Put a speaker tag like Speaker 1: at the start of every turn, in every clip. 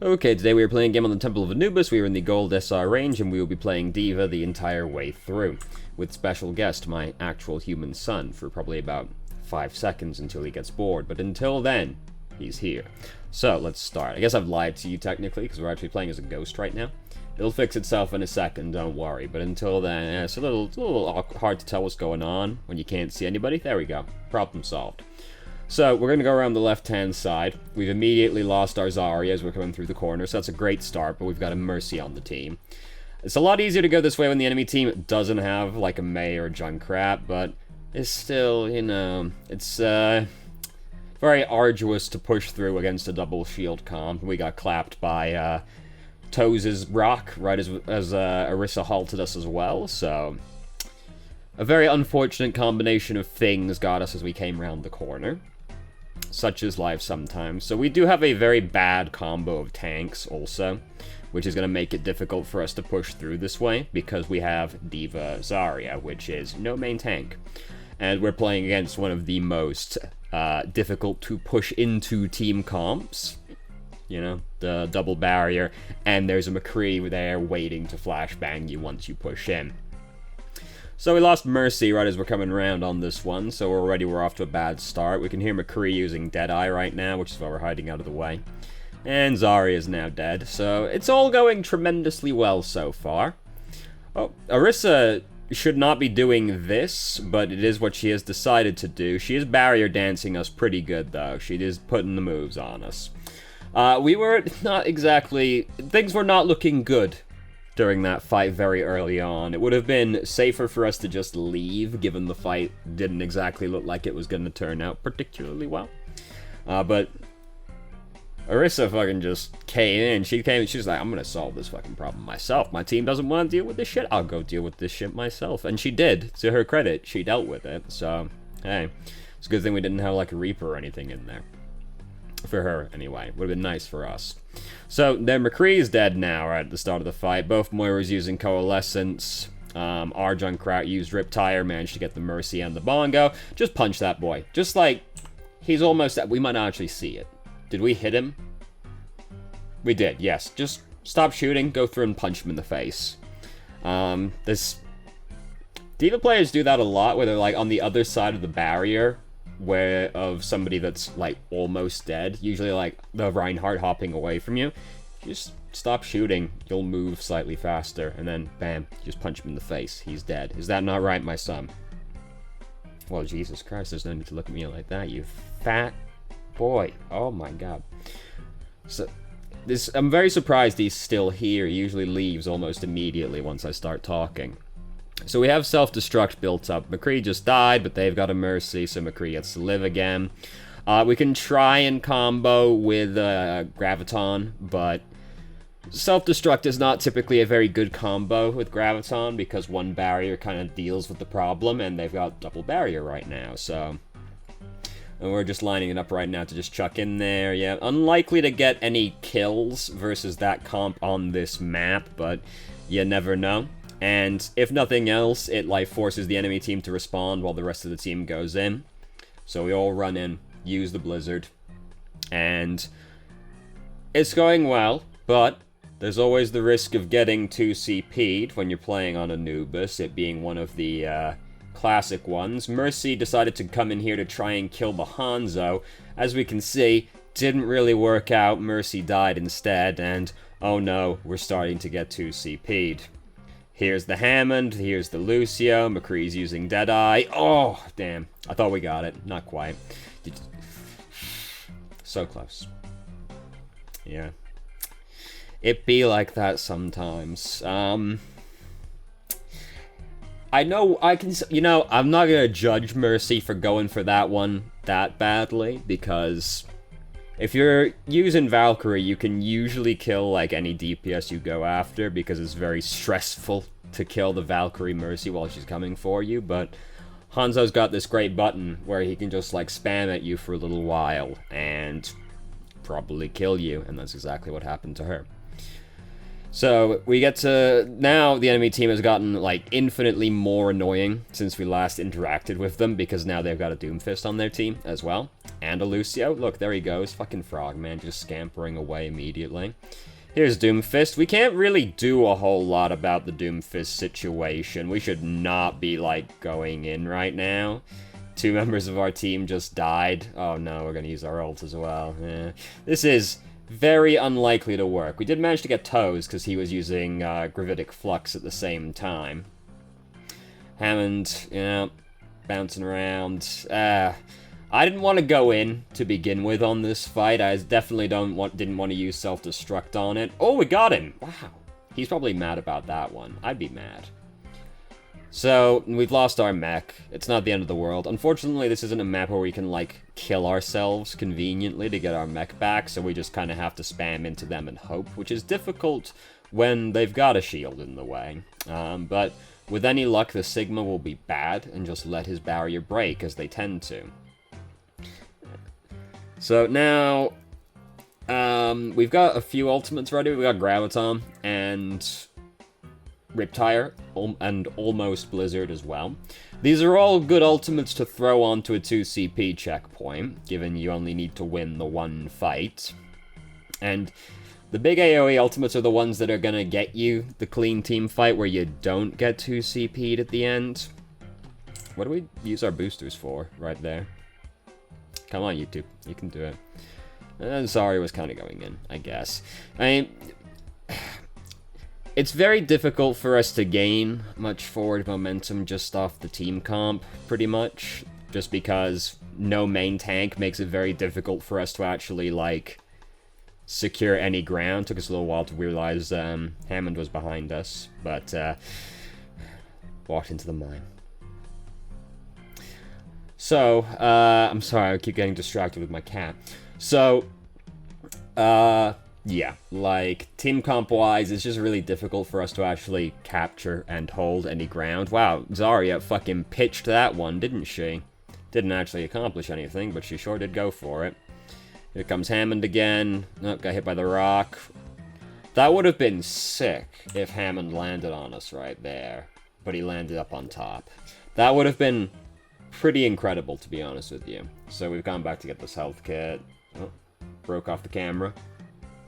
Speaker 1: Okay, today we are playing a game on the Temple of Anubis. We are in the Gold SR range, and we will be playing D.va the entire way through, with special guest, my actual human son, for probably about 5 seconds until he gets bored. But until then, he's here. So, let's start. I guess I've lied to you technically, because we're actually playing as a ghost right now. It'll fix itself in a second, don't worry. But until then, it's a little hard to tell what's going on when you can't see anybody. There we go. Problem solved. So, we're going to go around the left-hand side. We've immediately lost our Zarya as we're coming through the corner, so that's a great start, but we've got a Mercy on the team. It's a lot easier to go this way when the enemy team doesn't have, like, a Mei or a Junkrat, but it's still, you know, it's very arduous to push through against a double shield comp. We got clapped by Toes' rock right as Orisa halted us as well, so a very unfortunate combination of things got us as we came around the corner. Such is life sometimes. So we do have a very bad combo of tanks also, which is going to make it difficult for us to push through this way, because we have D.va Zarya, which is no main tank. And we're playing against one of the most difficult to push into team comps. You know, the double barrier, and there's a McCree there waiting to flashbang you once you push in. So we lost Mercy right as we're coming around on this one, so already we're off to a bad start. We can hear McCree using Deadeye right now, which is why we're hiding out of the way. And Zarya is now dead, so it's all going tremendously well so far. Oh, Orisa should not be doing this, but it is what she has decided to do. She is barrier dancing us pretty good, though. She is putting the moves on us. We were not exactly... Things were not looking good during that fight very early on. It would have been safer for us to just leave, given the fight didn't exactly look like it was going to turn out particularly well. But Orisa fucking just came in. She was like, I'm going to solve this fucking problem myself. My team doesn't want to deal with this shit. I'll go deal with this shit myself. And she did. To her credit, she dealt with it. So, hey, it's a good thing we didn't have like a Reaper or anything in there. For her, anyway. Would have been nice for us. So, then McCree is dead now, right at the start of the fight. Both Moira's using Coalescence. Our Junkrat used Riptire, managed to get the Mercy and the Bongo. Just punch that boy. Just like, he's almost... We might not actually see it. Did we hit him? We did, yes. Just stop shooting, go through and punch him in the face. This... D.va players do that a lot, where they're like on the other side of the barrier, where of somebody that's like almost dead, usually like the Reinhardt hopping away from you. Just stop shooting, you'll move slightly faster, and then bam, just punch him in the face. He's dead. Is that not right, my son? Well, Jesus Christ, there's no need to look at me like that, you fat boy. Oh my god. So I'm very surprised he's still here. He usually leaves almost immediately once I start talking. So we have self-destruct built up. McCree just died, but they've got a Mercy, so McCree gets to live again. We can try and combo with Graviton, but self-destruct is not typically a very good combo with Graviton, because one barrier kind of deals with the problem, and they've got double barrier right now, so... And we're just lining it up right now to just chuck in there, yeah. Unlikely to get any kills versus that comp on this map, but you never know. And if nothing else, it like forces the enemy team to respond while the rest of the team goes in. So we all run in, use the Blizzard, and it's going well, but there's always the risk of getting 2CP'd when you're playing on Anubis, it being one of the classic ones. Mercy decided to come in here to try and kill the Hanzo. As we can see, didn't really work out. Mercy died instead, and oh no, we're starting to get 2CP'd. Here's the Hammond, here's the Lucio, McCree's using Deadeye. Oh, damn. I thought we got it. Not quite. So close. Yeah. It be like that sometimes. I know I can... You know, I'm not gonna judge Mercy for going for that one that badly, because if you're using Valkyrie, you can usually kill, like, any DPS you go after, because it's very stressful to kill the Valkyrie Mercy while she's coming for you, but Hanzo's got this great button where he can just, like, spam at you for a little while, and probably kill you, and that's exactly what happened to her. So we get to, now the enemy team has gotten like infinitely more annoying since we last interacted with them, because now they've got a Doomfist on their team as well. And a Lucio. Look, there he goes. Fucking Frogman just scampering away immediately. Here's Doomfist. We can't really do a whole lot about the Doomfist situation. We should not be like going in right now. 2 members of our team just died. Oh no, we're gonna use our ult as well. This is very unlikely to work. We did manage to get Toes, because he was using Gravitic Flux at the same time. Hammond, bouncing around. I didn't want to go in to begin with on this fight. I definitely didn't want to use self-destruct on it. Oh, we got him! Wow. He's probably mad about that one. I'd be mad. So, we've lost our mech. It's not the end of the world. Unfortunately, this isn't a map where we can, like, kill ourselves conveniently to get our mech back, so we just kind of have to spam into them and hope, which is difficult when they've got a shield in the way. But with any luck, the Sigma will be bad and just let his barrier break, as they tend to. So now, we've got a few ultimates ready. We've got Graviton and Riptire, and almost Blizzard as well. These are all good ultimates to throw onto a 2 CP checkpoint, given you only need to win the one fight. And the big AoE ultimates are the ones that are gonna get you the clean team fight where you don't get 2 CP'd at the end. What do we use our boosters for right there? Come on, YouTube. You can do it. And Zarya was kind of going in, I guess. I mean, it's very difficult for us to gain much forward momentum just off the team comp, pretty much. Just because no main tank makes it very difficult for us to actually, like, secure any ground. Took us a little while to realize Hammond was behind us, but walked into the mine. So, I'm sorry, I keep getting distracted with my cat. So, yeah, like, team comp-wise, it's just really difficult for us to actually capture and hold any ground. Wow, Zarya fucking pitched that one, didn't she? Didn't actually accomplish anything, but she sure did go for it. Here comes Hammond again. Oh, got hit by the rock. That would have been sick if Hammond landed on us right there, but he landed up on top. That would have been pretty incredible, to be honest with you. So we've gone back to get this health kit. Oh, broke off the camera.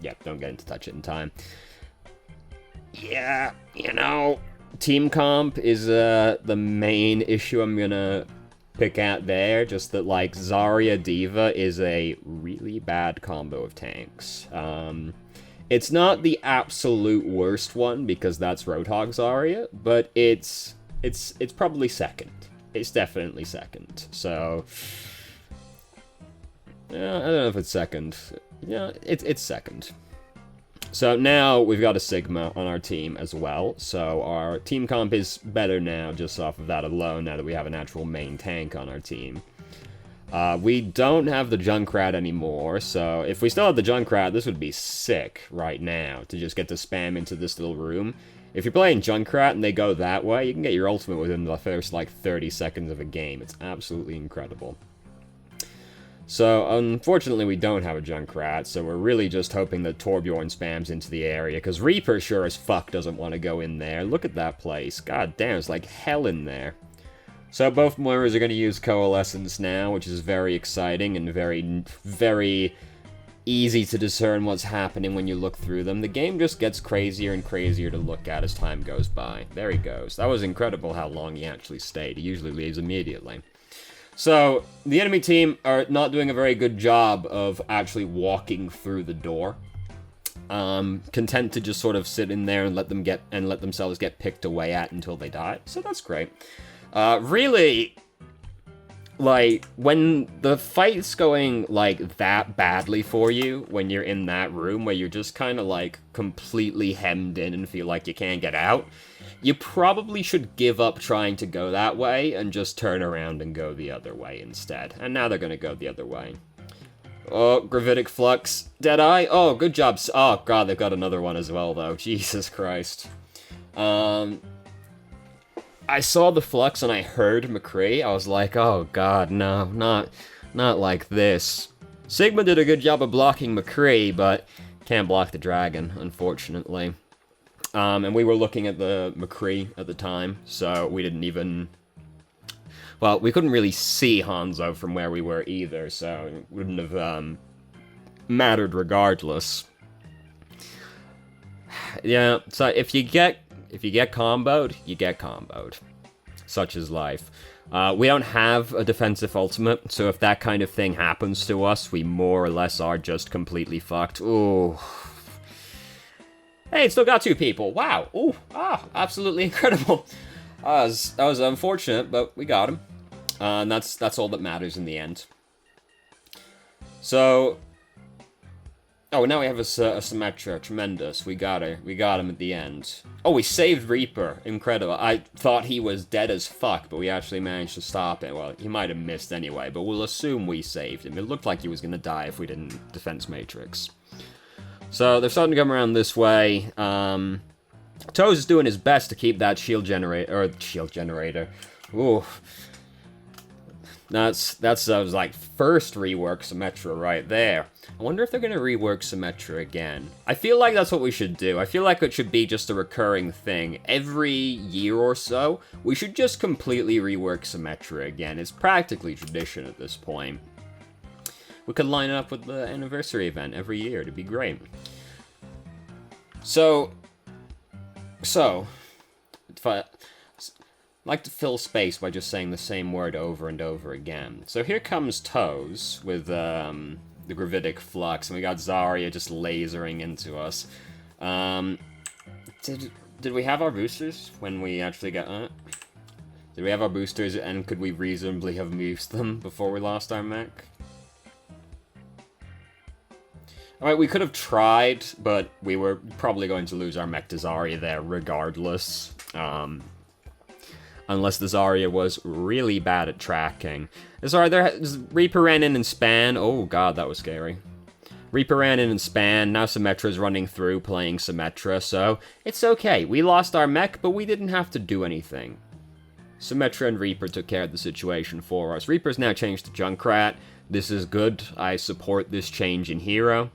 Speaker 1: Yep, don't get in to touch it in time. Yeah, you know, team comp is the main issue I'm gonna pick at there. Just that, like, Zarya D.va is a really bad combo of tanks. It's not the absolute worst one, because that's Roadhog Zarya, but it's probably second. It's definitely second. So, yeah, I don't know if it's second. Yeah, it's second. So now we've got a Sigma on our team as well, so our team comp is better now just off of that alone, now that we have an actual main tank on our team. We don't have the Junkrat anymore, so if we still had the Junkrat, this would be sick right now, to just get to spam into this little room. If you're playing Junkrat and they go that way, you can get your ultimate within the first, like, 30 seconds of a game. It's absolutely incredible. So, unfortunately, we don't have a Junkrat, so we're really just hoping that Torbjorn spams into the area, because Reaper sure as fuck doesn't want to go in there. Look at that place. God damn, it's like hell in there. So both Moiras are going to use Coalescence now, which is very exciting and very, very easy to discern what's happening when you look through them. The game just gets crazier and crazier to look at as time goes by. There he goes. That was incredible how long he actually stayed. He usually leaves immediately. So, the enemy team are not doing a very good job of actually walking through the door. Content to just sort of sit in there and let themselves get picked away at until they die. So that's great. Really, like, when the fight's going, like, that badly for you, when you're in that room where you're just kind of, like, completely hemmed in and feel like you can't get out, you probably should give up trying to go that way and just turn around and go the other way instead. And now they're gonna go the other way. Oh, Gravitic Flux. Deadeye? Oh, good job. Oh, God, they've got another one as well, though. Jesus Christ. I saw the Flux and I heard McCree. I was like, oh, God, no, not like this. Sigma did a good job of blocking McCree, but can't block the dragon, unfortunately. And we were looking at the McCree at the time, so we didn't even... Well, we couldn't really see Hanzo from where we were either, so it wouldn't have mattered regardless. Yeah, so if you get comboed, you get comboed. Such is life. We don't have a defensive ultimate, so if that kind of thing happens to us, we more or less are just completely fucked. Ooh. Hey, it still got 2 people. Wow. Ooh. Ah, absolutely incredible. That was unfortunate, but we got him. And that's all that matters in the end. So... Oh, now we have a Symmetra. Tremendous. We got him at the end. Oh, we saved Reaper. Incredible. I thought he was dead as fuck, but we actually managed to stop it. Well, he might have missed anyway, but we'll assume we saved him. It looked like he was going to die if we didn't Defense Matrix. So, they're starting to come around this way. Toes is doing his best to keep that shield generator. Ooh. That's like first rework Symmetra right there. I wonder if they're going to rework Symmetra again. I feel like that's what we should do. I feel like it should be just a recurring thing. Every year or so, we should just completely rework Symmetra again. It's practically tradition at this point. We could line it up with the anniversary event every year. It'd be great. So, if I like to fill space by just saying the same word over and over again. So here comes Toes with the Gravitic Flux, and we got Zarya just lasering into us. Did we have our boosters when we actually got... Did we have our boosters, and could we reasonably have used them before we lost our mech? Alright, we could have tried, but we were probably going to lose our mech to Zarya there regardless. Unless the Zarya was really bad at tracking. Sorry, Reaper ran in and span. Oh god, that was scary. Reaper ran in and span. Now Symmetra's running through playing Symmetra, so it's okay. We lost our mech, but we didn't have to do anything. Symmetra and Reaper took care of the situation for us. Reaper's now changed to Junkrat. This is good. I support this change in hero.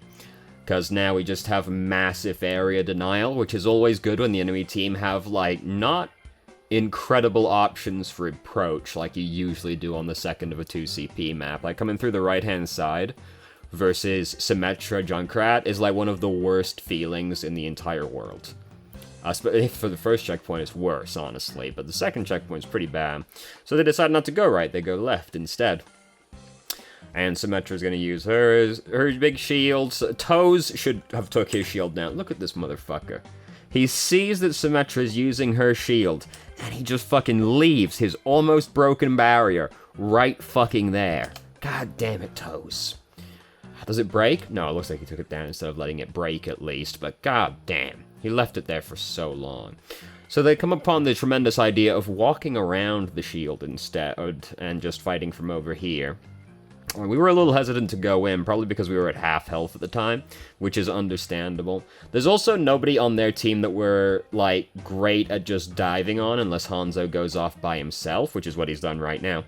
Speaker 1: Because now we just have massive area denial, which is always good when the enemy team have, like, not incredible options for approach like you usually do on the second of a 2CP map. Like, coming through the right-hand side versus Symmetra Junkrat is, like, one of the worst feelings in the entire world. For the first checkpoint, it's worse, honestly, but the second checkpoint's pretty bad. So they decide not to go right, they go left instead. And Symmetra's gonna use her big shields. Toes should have took his shield down. Look at this motherfucker. He sees that Symmetra's using her shield, and he just fucking leaves his almost broken barrier right fucking there. God damn it, Toes. Does it break? No, it looks like he took it down instead of letting it break at least, but god damn. He left it there for so long. So they come upon the tremendous idea of walking around the shield instead, and just fighting from over here. We were a little hesitant to go in, probably because we were at half health at the time, which is understandable. There's also nobody on their team that we're, like, great at just diving on, unless Hanzo goes off by himself, which is what he's done right now.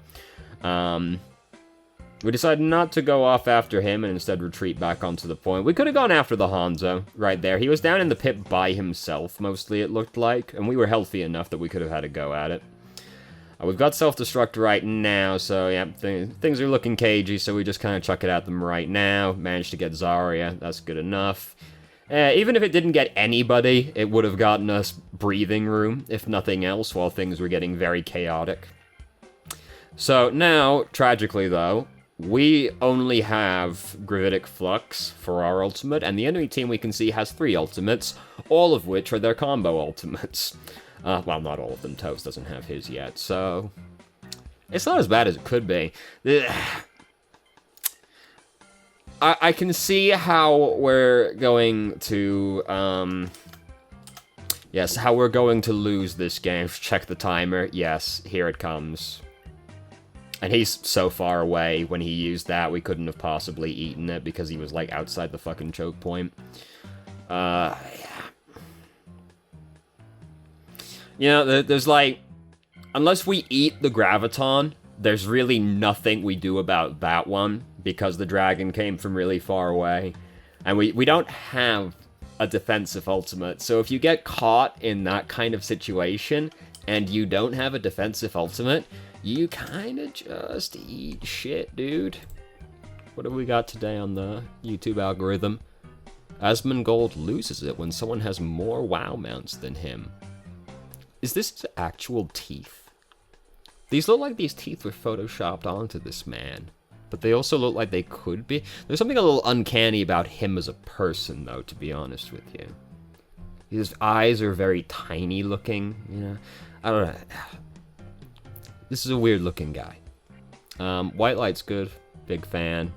Speaker 1: We decided not to go off after him, and instead retreat back onto the point. We could have gone after the Hanzo, right there. He was down in the pit by himself, mostly, it looked like, and we were healthy enough that we could have had a go at it. We've got self-destruct right now, so yeah, things are looking cagey, so we just kind of chuck it at them right now. Managed to get Zarya, that's good enough. Even if it didn't get anybody, it would have gotten us breathing room, if nothing else, while things were getting very chaotic. So now, tragically though, we only have Gravitic Flux for our ultimate, and the enemy team we can see has 3 ultimates, all of which are their combo ultimates. Well, not all of them. Toast doesn't have his yet, so... It's not as bad as it could be. I can see how we're going to, Yes, how we're going to lose this game. Check the timer. Yes, here it comes. And he's so far away. When he used that, we couldn't have possibly eaten it because he was, like, outside the fucking choke point. Yeah. You know, there's like, unless we eat the Graviton, there's really nothing we do about that one, because the dragon came from really far away. And we don't have a defensive ultimate. So if you get caught in that kind of situation and you don't have a defensive ultimate, you kind of just eat shit, dude. What have we got today on the YouTube algorithm? Asmongold loses it when someone has more WoW mounts than him. Is this actual teeth? These look like these teeth were photoshopped onto this man. But they also look like they could be. There's something a little uncanny about him as a person, though, to be honest with you. His eyes are very tiny looking, you know. I don't know. This is a weird looking guy. White Light's good. Big fan.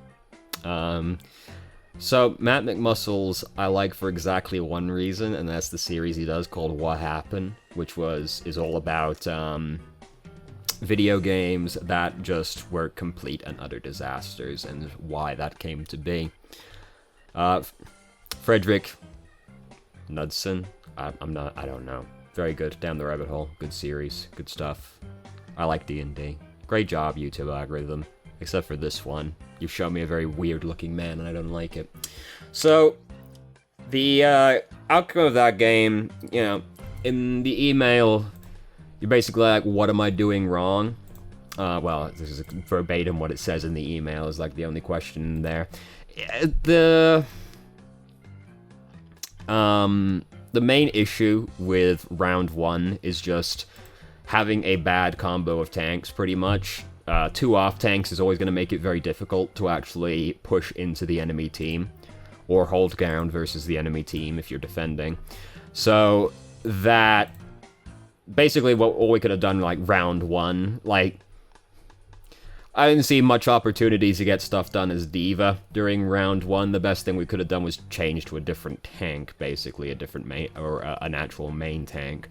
Speaker 1: So, Matt McMuscles, I like for exactly one reason, and that's the series he does called What Happened, which is all about, video games that just were complete and utter disasters, and why that came to be. Frederick Knudsen, I don't know. Very good. Down the rabbit hole. Good series. Good stuff. I like D&D. Great job, YouTube algorithm. Except for this one. You've shown me a very weird-looking man, and I don't like it. So, the outcome of that game, you know, in the email, you're basically like, what am I doing wrong? Well, this is verbatim what it says in the email, is like the only question in there. The main issue with round 1 is just having a bad combo of tanks, pretty much. 2 off tanks is always going to make it very difficult to actually push into the enemy team, or hold ground versus the enemy team if you're defending. So, that... Basically, all we could have done, like, round 1, like... I didn't see much opportunities to get stuff done as D.va during round 1. The best thing we could have done was change to a different tank, basically, a different main, or an actual main tank.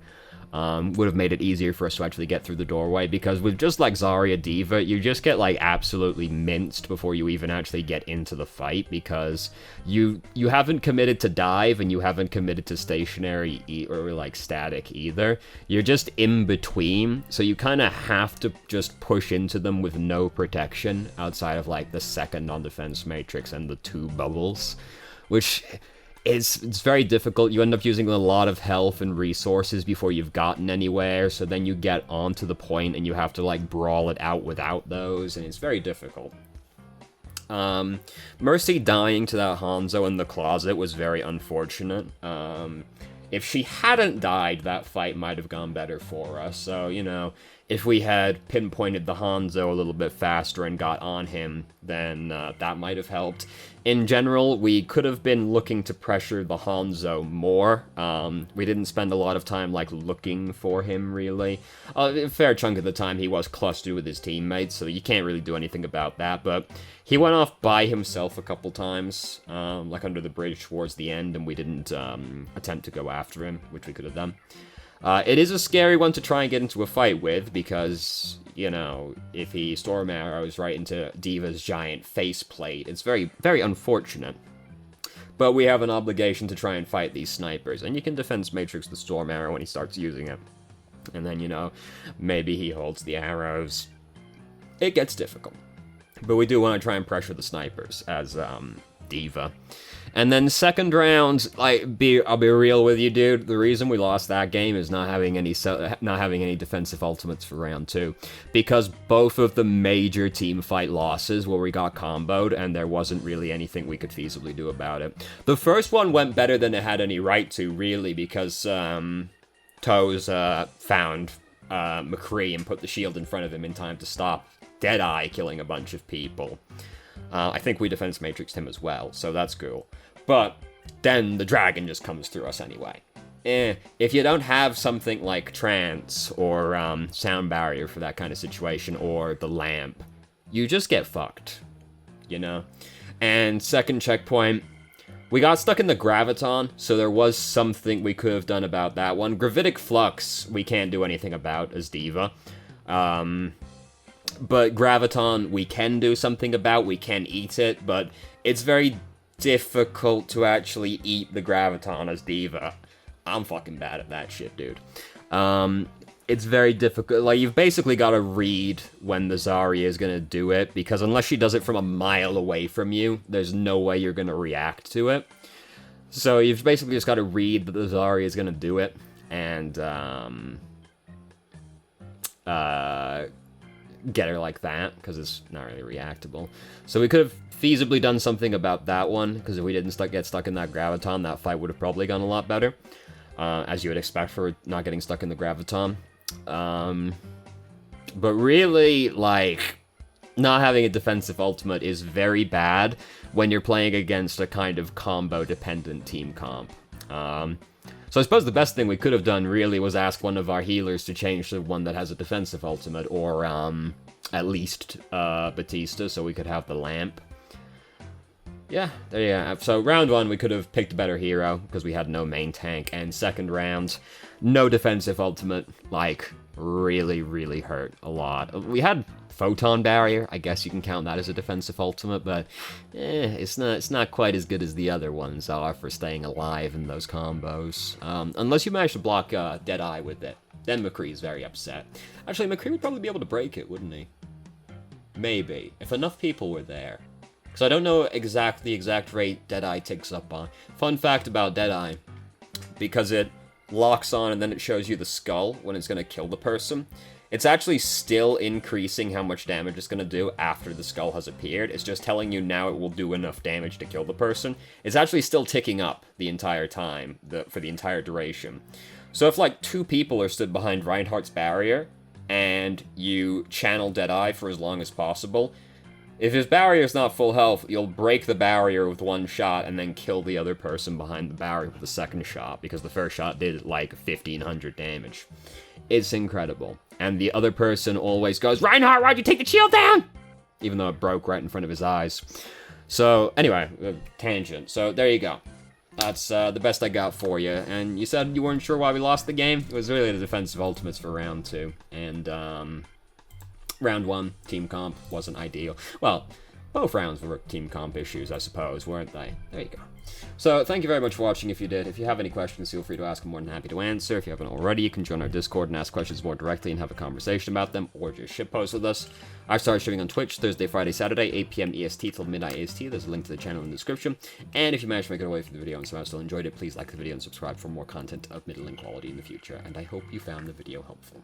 Speaker 1: Would have made it easier for us to actually get through the doorway, because with just like Zarya D.va, you just get like absolutely minced before you even actually get into the fight, because you haven't committed to dive, and you haven't committed to stationary or like static either. You're just in between, so you kind of have to just push into them with no protection outside of like the second on-defense matrix and the 2 bubbles, which... It's very difficult. You end up using a lot of health and resources before you've gotten anywhere, so then you get onto the point and you have to, like, brawl it out without those, and it's very difficult. Mercy dying to that Hanzo in the closet was very unfortunate. If she hadn't died, that fight might have gone better for us, so, you know, if we had pinpointed the Hanzo a little bit faster and got on him, then that might have helped. In general, we could have been looking to pressure the Hanzo more. We didn't spend a lot of time, like, looking for him, really. A fair chunk of the time he was clustered with his teammates, so you can't really do anything about that, but he went off by himself a couple times, like under the bridge towards the end, and we didn't attempt to go after him, which we could have done. It is a scary one to try and get into a fight with, because, you know, if he storm arrows right into D.va's giant faceplate, it's very, very unfortunate. But we have an obligation to try and fight these snipers, and you can defense matrix the storm arrow when he starts using it. And then, you know, maybe he holds the arrows. It gets difficult. But we do want to try and pressure the snipers as D.va. And then second round, I'll be real with you, dude. The reason we lost that game is not having any defensive ultimates for round 2, because both of the major team fight losses where we got comboed, and there wasn't really anything we could feasibly do about it. The first one went better than it had any right to, really, because Toes found McCree and put the shield in front of him in time to stop Deadeye killing a bunch of people. I think we defense matrixed him as well, so that's cool. But then the dragon just comes through us anyway. If you don't have something like trance or sound barrier for that kind of situation, or the lamp, you just get fucked, you know? And second checkpoint, we got stuck in the graviton, so there was something we could have done about that one. Gravitic flux, we can't do anything about as D.va. But graviton, we can do something about. We can eat it, but it's very difficult to actually eat the graviton as D.va. I'm fucking bad at that shit, dude. It's very difficult. Like, you've basically got to read when the Zarya is going to do it, because unless she does it from a mile away from you, there's no way you're going to react to it. So you've basically just got to read that the Zarya is going to do it, and get her like that, because it's not really reactable. So we could have feasibly done something about that one, because if we didn't get stuck in that graviton, that fight would have probably gone a lot better, as you would expect for not getting stuck in the graviton. But really, like, not having a defensive ultimate is very bad when you're playing against a kind of combo-dependent team comp. So I suppose the best thing we could have done, really, was ask one of our healers to change to one that has a defensive ultimate, or, at least, Batista, so we could have the lamp. Yeah, there you go. So round 1, we could have picked a better hero, because we had no main tank, and second round, no defensive ultimate, like, really, really hurt a lot. We had Photon Barrier, I guess you can count that as a defensive ultimate, but it's not quite as good as the other ones are for staying alive in those combos. Unless you manage to block Deadeye with it. Then McCree's very upset. Actually, McCree would probably be able to break it, wouldn't he? Maybe. If enough people were there. Because I don't know the exact rate Deadeye ticks up on. Fun fact about Deadeye, because it locks on and then it shows you the skull when it's going to kill the person, it's actually still increasing how much damage it's going to do after the skull has appeared. It's just telling you now it will do enough damage to kill the person. It's actually still ticking up the entire time, for the entire duration. So if, like, 2 people are stood behind Reinhardt's barrier, and you channel Deadeye for as long as possible, if his barrier is not full health, you'll break the barrier with 1 shot and then kill the other person behind the barrier with a second shot, because the first shot did, like, 1,500 damage. It's incredible. And the other person always goes, "Reinhardt, why'd you take the shield down?" Even though it broke right in front of his eyes. So, anyway, tangent. So, there you go. That's the best I got for you. And you said you weren't sure why we lost the game? It was really the defensive ultimates for round 2. And, round 1, team comp, wasn't ideal. Well, both rounds were team comp issues, I suppose, weren't they? There you go. So, thank you very much for watching if you did. If you have any questions, feel free to ask. I'm more than happy to answer. If you haven't already, you can join our Discord and ask questions more directly and have a conversation about them, or just shitpost with us. I started streaming on Twitch Thursday, Friday, Saturday, 8 p.m. EST till midnight EST. There's a link to the channel in the description. And if you managed to make it away from the video and somehow still enjoyed it, please like the video and subscribe for more content of middling quality in the future. And I hope you found the video helpful.